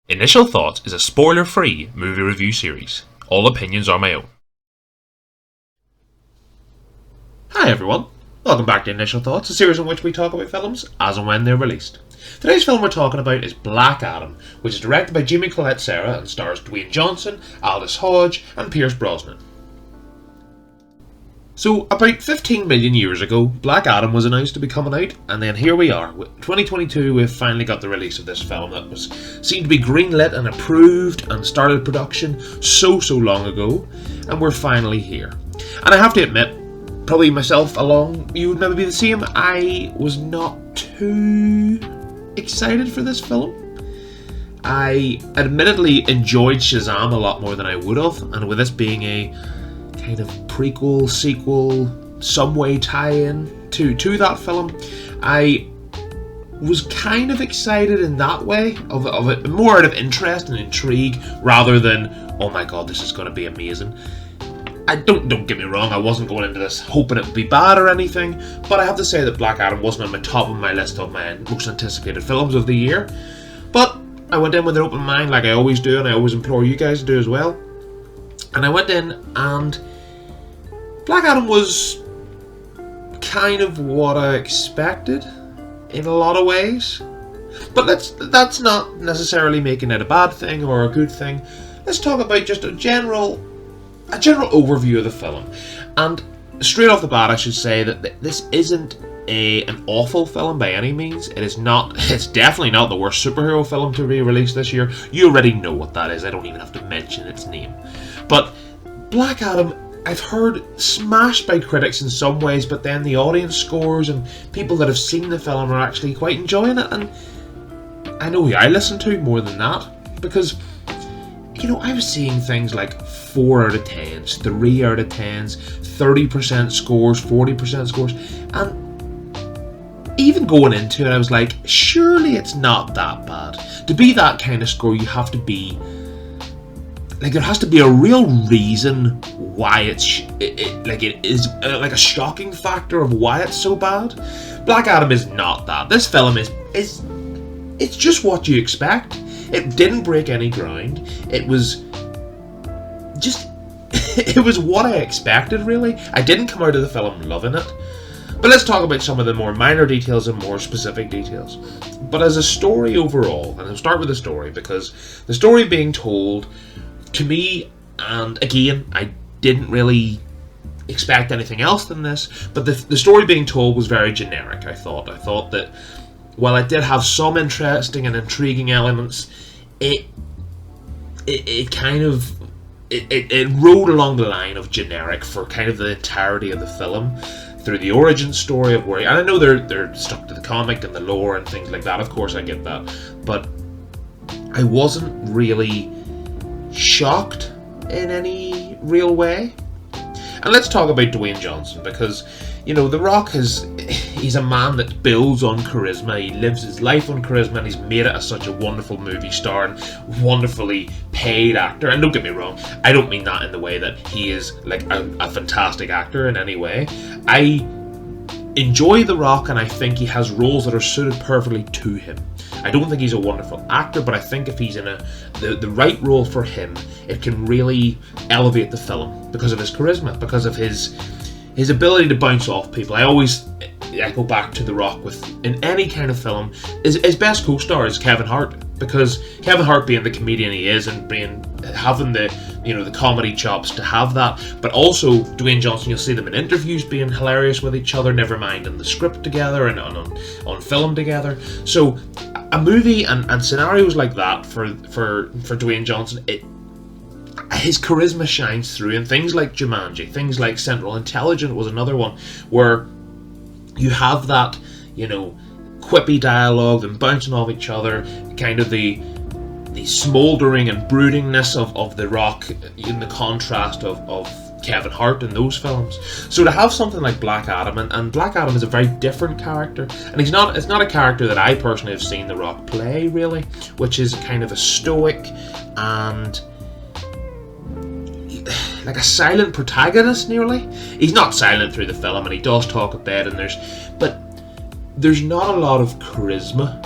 Initial Thoughts is a spoiler-free movie review series. All opinions are my own. Hi everyone, welcome back to Initial Thoughts, a series in which we talk about films as and when they're released. Today's film we're talking about is Black Adam, which is directed by Jamie Colette Serra and stars Dwayne Johnson, Aldous Hodge and Pierce Brosnan. So, about 15 million years ago, Black Adam was announced to be coming out, and then here we are. With 2022, we've finally got the release of this film that was seen to be greenlit and approved and started production so long ago, and we're finally here. And I have to admit, probably myself along, you would maybe be the same, I was not too excited for this film. I admittedly enjoyed Shazam a lot more than I would have, and with this being a kind of prequel, sequel, some way tie-in to that film, I was kind of excited in that way, of it more out of interest and intrigue rather than, oh my god, this is going to be amazing. Don't get me wrong, I wasn't going into this hoping it would be bad or anything, but I have to say that Black Adam wasn't on my top of my list of my most anticipated films of the year. But I went in with an open mind, like I always do, and I always implore you guys to do as well. And I went in, and Black Adam was kind of what I expected in a lot of ways. But that's not necessarily making it a bad thing or a good thing. Let's talk about just a general overview of the film. And straight off the bat, I should say that this isn't an awful film by any means. It's definitely not the worst superhero film to be released this year. You already know what that is. I don't even have to mention its name. But Black Adam, I've heard smashed by critics in some ways, but then the audience scores and people that have seen the film are actually quite enjoying it, and I know who I listen to more than that, because, you know, I was seeing things like 4 out of 10s, 3 out of 10s, 30% scores, 40% scores, and even going into it, I was like, surely it's not that bad. To be that kind of score, you have to be like, there has to be a real reason why it is like a shocking factor of why it's so bad. Black Adam is not that. This film is it's just what you expect. It didn't break any ground. It was just it was what I expected, really. I didn't come out of the film loving it. But let's talk about some of the more minor details and more specific details. But as a story overall, and I'll start with the story, because the story being told to me, and again, I didn't really expect anything else than this, but the story being told was very generic, I thought. I thought that while it did have some interesting and intriguing elements, it rode along the line of generic for kind of the entirety of the film, through the origin story of where, and I know they're stuck to the comic and the lore and things like that, of course I get that, but I wasn't really shocked in any real way. And let's talk about Dwayne Johnson, because, you know, The Rock he's a man that builds on charisma. He lives his life on charisma, and he's made it as such a wonderful movie star and wonderfully paid actor. And don't get me wrong, I don't mean that in the way that he is like a fantastic actor in any way. I enjoy The Rock, and I think he has roles that are suited perfectly to him. I don't think he's a wonderful actor, but I think if he's in the right role for him, it can really elevate the film because of his charisma, because of his ability to bounce off people. I go back to The Rock in any kind of film. His best co-star is Kevin Hart, because Kevin Hart, being the comedian he is and having the comedy chops to have that, but also Dwayne Johnson, you'll see them in interviews being hilarious with each other, never mind in the script together and on film together. So a movie and scenarios like that for Dwayne Johnson, his charisma shines through, and things like Jumanji, things like Central Intelligence was another one where you have that, you know, quippy dialogue, them bouncing off each other, kind of the smouldering and broodingness of The Rock in the contrast of Kevin Hart in those films. So to have something like Black Adam, and Black Adam is a very different character, and it's not a character that I personally have seen The Rock play, really, which is kind of a stoic and like a silent protagonist, nearly. He's not silent through the film, and he does talk a bit, but there's not a lot of charisma.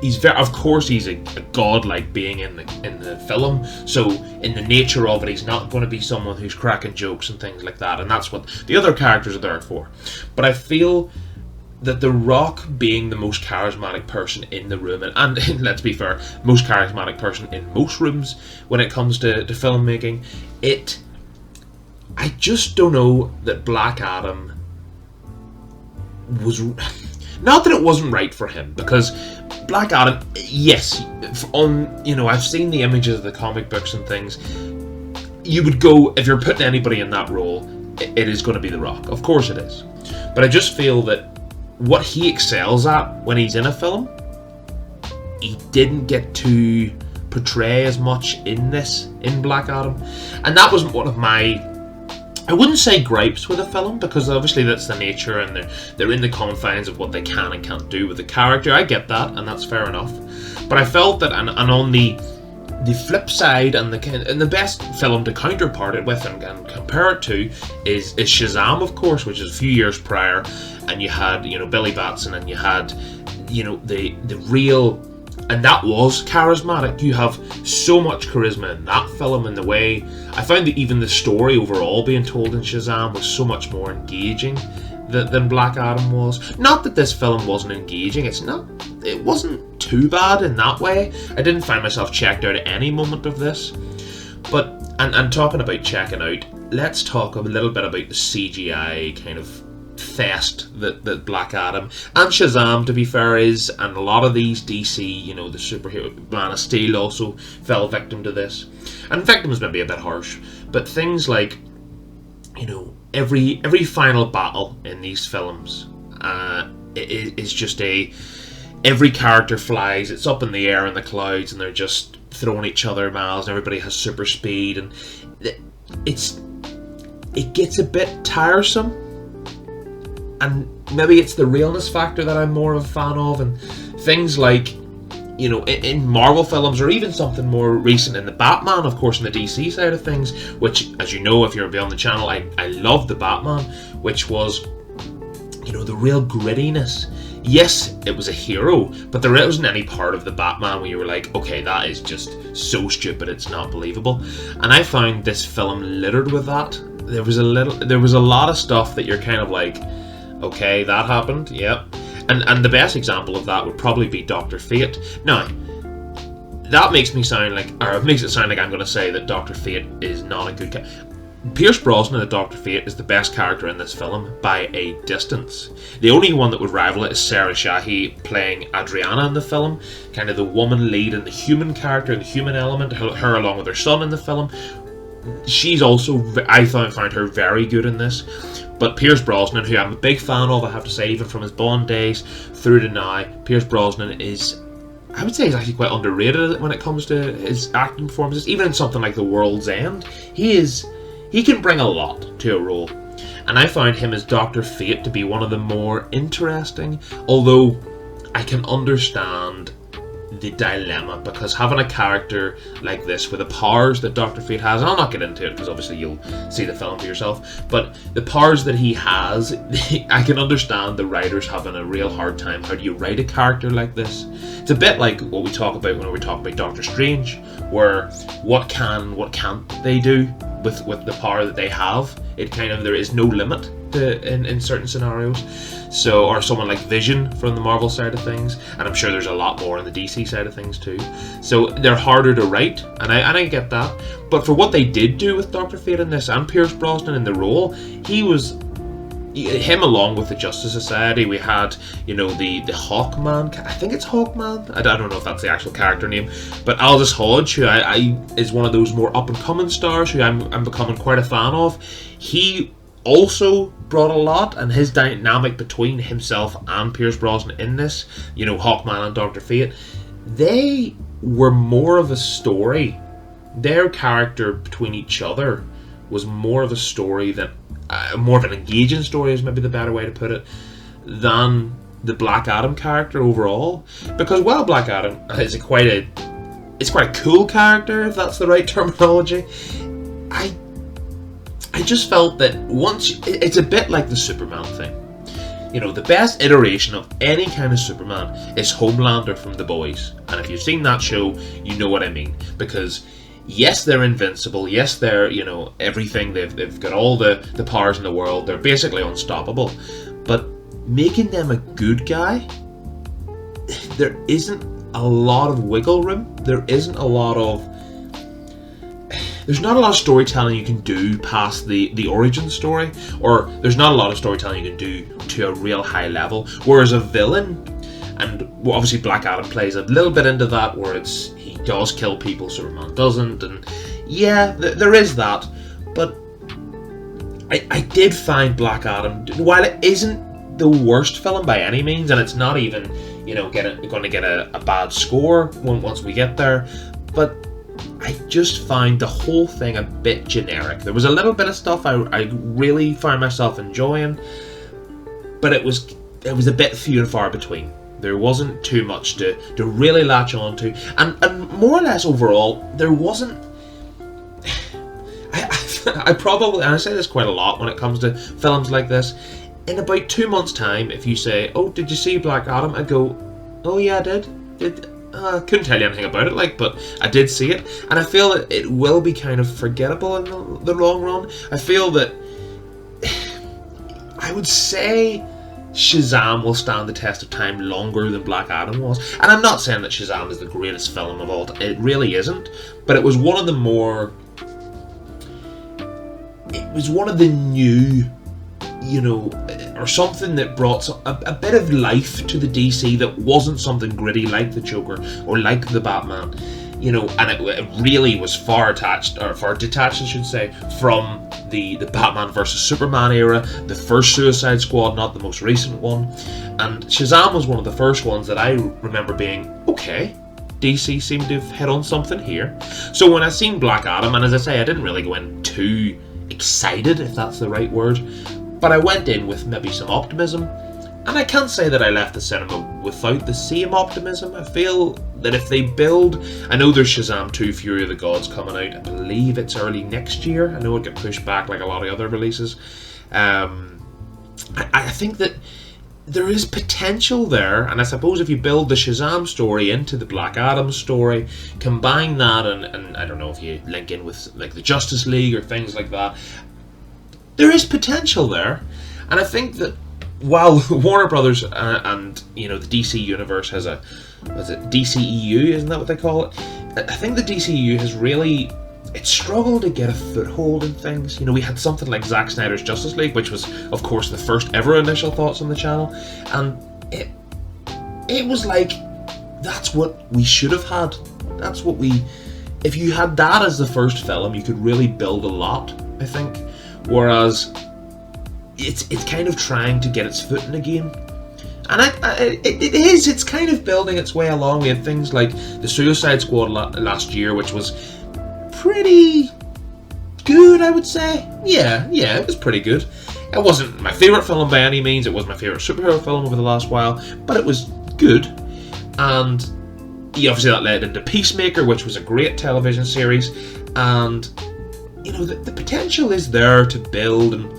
he's very, of course, he's a godlike being in the film. So in the nature of it, he's not going to be someone who's cracking jokes and things like that, and that's what the other characters are there for. But I feel that The Rock being the most charismatic person in the room, and let's be fair, most charismatic person in most rooms when it comes to filmmaking, I just don't know that Black Adam was... Not that it wasn't right for him, because Black Adam, yes, I've seen the images of the comic books and things. You would go, if you're putting anybody in that role, it is going to be The Rock. Of course it is. But I just feel that what he excels at when he's in a film, he didn't get to portray as much in Black Adam. And that was one of my, I wouldn't say gripes with the film, because obviously that's the nature, and they're in the confines of what they can and can't do with the character. I get that, and that's fair enough. But I felt that, and on the flip side, and the best film to counterpart it with and compare it to is Shazam, of course, which is a few years prior, and you had Billy Batson, and you had the real, and that was charismatic. You have so much charisma in that film, and the way I found that even the story overall being told in Shazam was so much more engaging than Black Adam was. Not that this film wasn't engaging, it wasn't too bad in that way. I didn't find myself checked out at any moment of this. But, and talking about checking out, let's talk a little bit about the CGI kind of fest that Black Adam and Shazam, to be fair, is, and a lot of these DC, the superhero, Man of Steel also fell victim to this. And victim is maybe a bit harsh, but things like, every final battle in these films is just every character flies, it's up in the air in the clouds, and they're just throwing each other miles, and everybody has super speed, and it gets a bit tiresome. And maybe it's the realness factor that I'm more of a fan of, and things like, in Marvel films, or even something more recent in the Batman, of course, in the DC side of things, which, as you know, if you're beyond the channel, I love the Batman, which was, the real grittiness. Yes, it was a hero, but there wasn't any part of the Batman where you were like, okay, that is just so stupid, it's not believable. And I found this film littered with that. There was a lot of stuff that you're kind of like, okay, that happened, yep. And the best example of that would probably be Dr. Fate. Now, that makes it sound like I'm going to say that Dr. Fate is not a good character. Pierce Brosnan as Dr. Fate is the best character in this film by a distance. The only one that would rival it is Sarah Shahi playing Adriana in the film, kind of the woman lead and the human character, the human element, her along with her son in the film. She's also, I found her very good in this. But Pierce Brosnan, who I'm a big fan of, I have to say, even from his Bond days through to now, Pierce Brosnan is, I would say, he's actually quite underrated when it comes to his acting performances. Even in something like The World's End, he can bring a lot to a role. And I found him as Dr. Fate to be one of the more interesting, although I can understand the dilemma, because having a character like this with the powers that Dr. Fate has, and I'll not get into it because obviously you'll see the film for yourself, but the powers that he has, I can understand the writers having a real hard time. How do you write a character like this? It's a bit like what we talk about when we talk about Doctor Strange, where what can't they do with the power that they have? There is no limit in certain scenarios. So, or someone like Vision from the Marvel side of things, and I'm sure there's a lot more on the DC side of things too. So they're harder to write, and I get that. But for what they did do with Dr. Fate in this, and Pierce Brosnan in the role, him along with the Justice Society. We had, the Hawkman. I think it's Hawkman. I don't know if that's the actual character name, but Aldous Hodge, who I is one of those more up and coming stars who I'm becoming quite a fan of. He also brought a lot, and his dynamic between himself and Pierce Brosnan in this, Hawkman and Dr. Fate, they were more of a story. Their character between each other was more of a story than more of an engaging story is maybe the better way to put it, than the Black Adam character overall. Because while Black Adam is quite a cool character, if that's the right terminology, I just felt that once it's a bit like the Superman thing. You know, the best iteration of any kind of Superman is Homelander from The Boys. And if you've seen that show, you know what I mean. Because, yes, they're invincible. Yes, they're, you know, everything. They've got all the powers in the world. They're basically unstoppable. But making them a good guy, there isn't a lot of wiggle room. There's not a lot of storytelling you can do past the origin story, or there's not a lot of storytelling you can do to a real high level. Whereas a villain, and obviously Black Adam plays a little bit into that, where he does kill people, Superman doesn't, and yeah, there is that. But I did find Black Adam, while it isn't the worst film by any means, and it's not even, you know, going to get a bad score once we get there, but I just find the whole thing a bit generic. There was a little bit of stuff I really found myself enjoying, but it was a bit few and far between. There wasn't too much to really latch on to, and more or less overall, there wasn't. I probably, and I say this quite a lot when it comes to films like this, in about 2 months' time, if you say, "Oh, did you see Black Adam?" I go, "Oh yeah, I did." I couldn't tell you anything about it, but I did see it, and I feel that it will be kind of forgettable in the long run. I feel that I would say Shazam will stand the test of time longer than Black Adam was, and I'm not saying that Shazam is the greatest film of all time. It really isn't, but it was one of the more. It was one of the new, you know, or something that brought a bit of life to the DC that wasn't something gritty like the Joker or like the Batman, you know, and it really was far detached, I should say, from the Batman versus Superman era, the first Suicide Squad, not the most recent one, and Shazam was one of the first ones that I remember being, okay, DC seemed to have hit on something here. So when I seen Black Adam, and as I say, I didn't really go in too excited, if that's the right word, but I went in with maybe some optimism, and I can't say that I left the cinema without the same optimism. I feel that if they build, I know there's Shazam 2 Fury of the Gods coming out, I believe it's early next year, I know it got pushed back like a lot of other releases. I think that there is potential there, and I suppose if you build the Shazam story into the Black Adam story, combine that, and I don't know if you link in with like the Justice League or things like that, there is potential there. And I think that while Warner Brothers and you know the DC Universe has a, what's it, DCEU, isn't that what they call it? I think the DCEU has really, it struggled to get a foothold in things. You know, we had something like Zack Snyder's Justice League, which was, of course, the first ever initial thoughts on the channel, and it was like, that's what we should have had. That's what we, if you had that as the first film, you could really build a lot, I think. Whereas it's kind of trying to get its foot in the game, and it's kind of building its way along. We had things like the Suicide Squad last year, which was pretty good, I would say. Yeah, it was pretty good. It wasn't my favourite film by any means. It was my favourite superhero film over the last while, but it was good. And obviously that led into Peacemaker, which was a great television series, and you know, the potential is there to build, and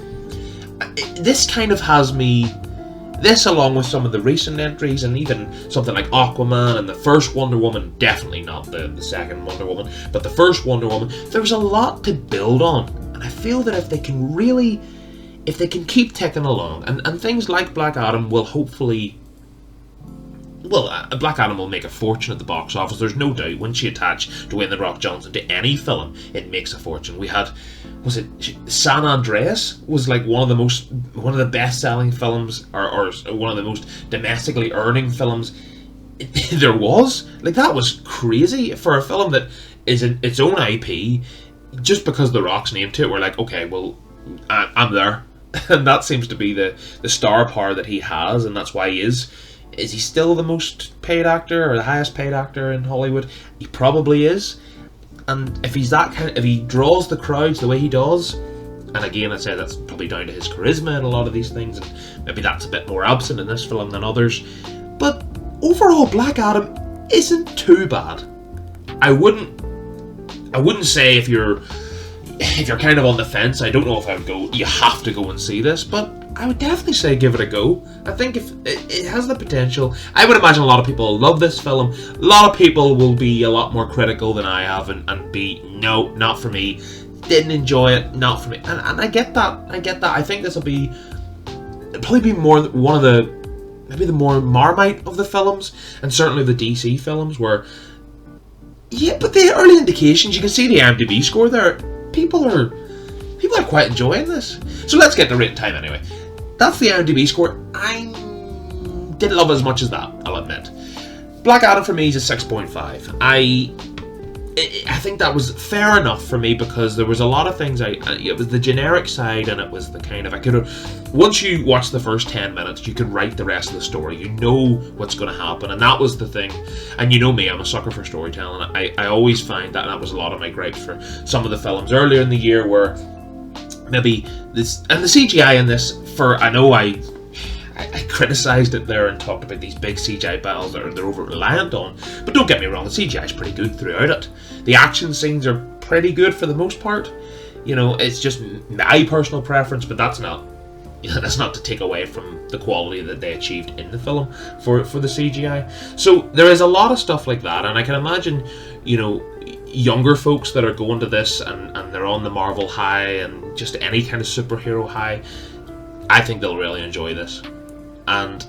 this kind of has me, this along with some of the recent entries, and even something like Aquaman and the first Wonder Woman, definitely not the second Wonder Woman, but the first Wonder Woman, there's a lot to build on, and I feel that if they can keep ticking along, and things like Black Adam will hopefully, well, Black Adam will make a fortune at the box office, there's no doubt. Once you attach Dwayne The Rock Johnson to any film, it makes a fortune. We had, was it San Andreas was like one of the best-selling films, or one of the most domestically earning films there was. Like, that was crazy for a film that is its own IP. Just because The Rock's name to it, we're like, okay, well, I'm there. And that seems to be the star power that he has, and that's why he is he still the most paid actor or the highest paid actor in Hollywood? He probably is. And if he's that kind of, if he draws the crowds the way he does, and again I say that's probably down to his charisma and a lot of these things, and maybe that's a bit more absent in this film than others, but overall Black Adam isn't too bad. I wouldn't say if you're if you're kind of on the fence, I don't know if I would go, you have to go and see this, but I would definitely say give it a go. I think if it has the potential. I would imagine a lot of people will love this film. A lot of people will be a lot more critical than I have and be, no, not for me. Didn't enjoy it, not for me. And I get that. I think this will be, it'll probably be more one of the, maybe the more Marmite of the films, and certainly the DC films, where, yeah, but the early indications, you can see the IMDb score there. People are quite enjoying this. So let's get the rating time anyway. That's the IMDb score. I didn't love it as much as that, I'll admit. Black Adam for me is a 6.5. I think that was fair enough for me, because there was a lot of things it was the generic side, and it was the kind of, I could have, once you watch the first 10 minutes, you can write the rest of the story. You know what's going to happen, and that was the thing. And you know me, I'm a sucker for storytelling. I always find that, and that was a lot of my gripes for some of the films earlier in the year, where maybe this, and the CGI in this, for, I know I criticised it there and talked about these big CGI battles that they're over reliant on, but don't get me wrong, the CGI is pretty good throughout it. The action scenes are pretty good for the most part. You know, it's just my personal preference, but that's not to take away from the quality that they achieved in the film for the CGI. So there is a lot of stuff like that, and I can imagine, you know, younger folks that are going to this and they're on the Marvel high and just any kind of superhero high. I think they'll really enjoy this. And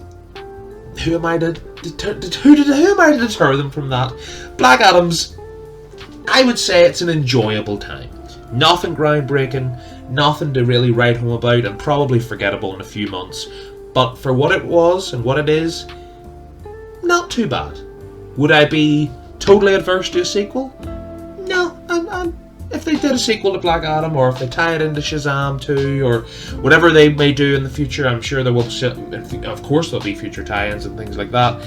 who am I to deter them from that? Black Adam's, I would say it's an enjoyable time. Nothing groundbreaking, nothing to really write home about, and probably forgettable in a few months. But for what it was and what it is, not too bad. Would I be totally adverse to a sequel? No, if they did a sequel to Black Adam, or if they tie it into Shazam 2, or whatever they may do in the future, I'm sure there will, of course there'll be future tie-ins and things like that.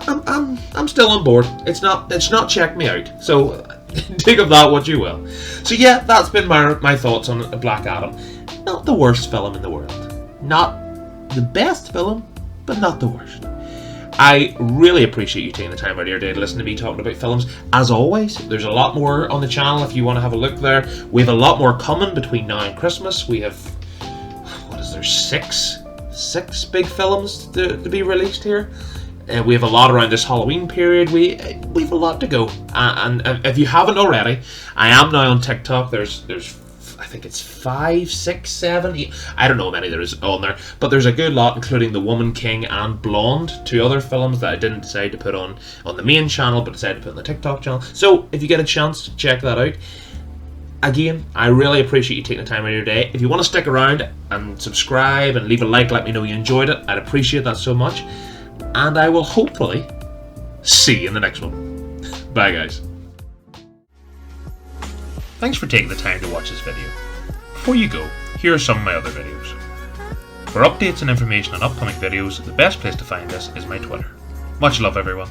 I'm still on board. It's not checked me out. So think of that what you will. So yeah, that's been my thoughts on Black Adam. Not the worst film in the world. Not the best film, but not the worst. I really appreciate you taking the time out of your day to listen to me talking about films. As always, there's a lot more on the channel if you want to have a look there. We have a lot more coming between now and Christmas. We have, what is there, six big films to be released here. We have a lot around this Halloween period. We have a lot to go. And if you haven't already, I am now on TikTok. There's I think it's 5, 6, 7, 8, I don't know how many there is on there, but there's a good lot, including The Woman King and Blonde, 2 other films that I didn't decide to put on the main channel, but decided to put on the TikTok channel. So if you get a chance, check that out. Again, I really appreciate you taking the time out of your day. If you want to stick around and subscribe and leave a like, let me know you enjoyed it. I'd appreciate that so much. And I will hopefully see you in the next one. Bye, guys. Thanks for taking the time to watch this video. Before you go, here are some of my other videos. For updates and information on upcoming videos, the best place to find us is my Twitter. Much love, everyone.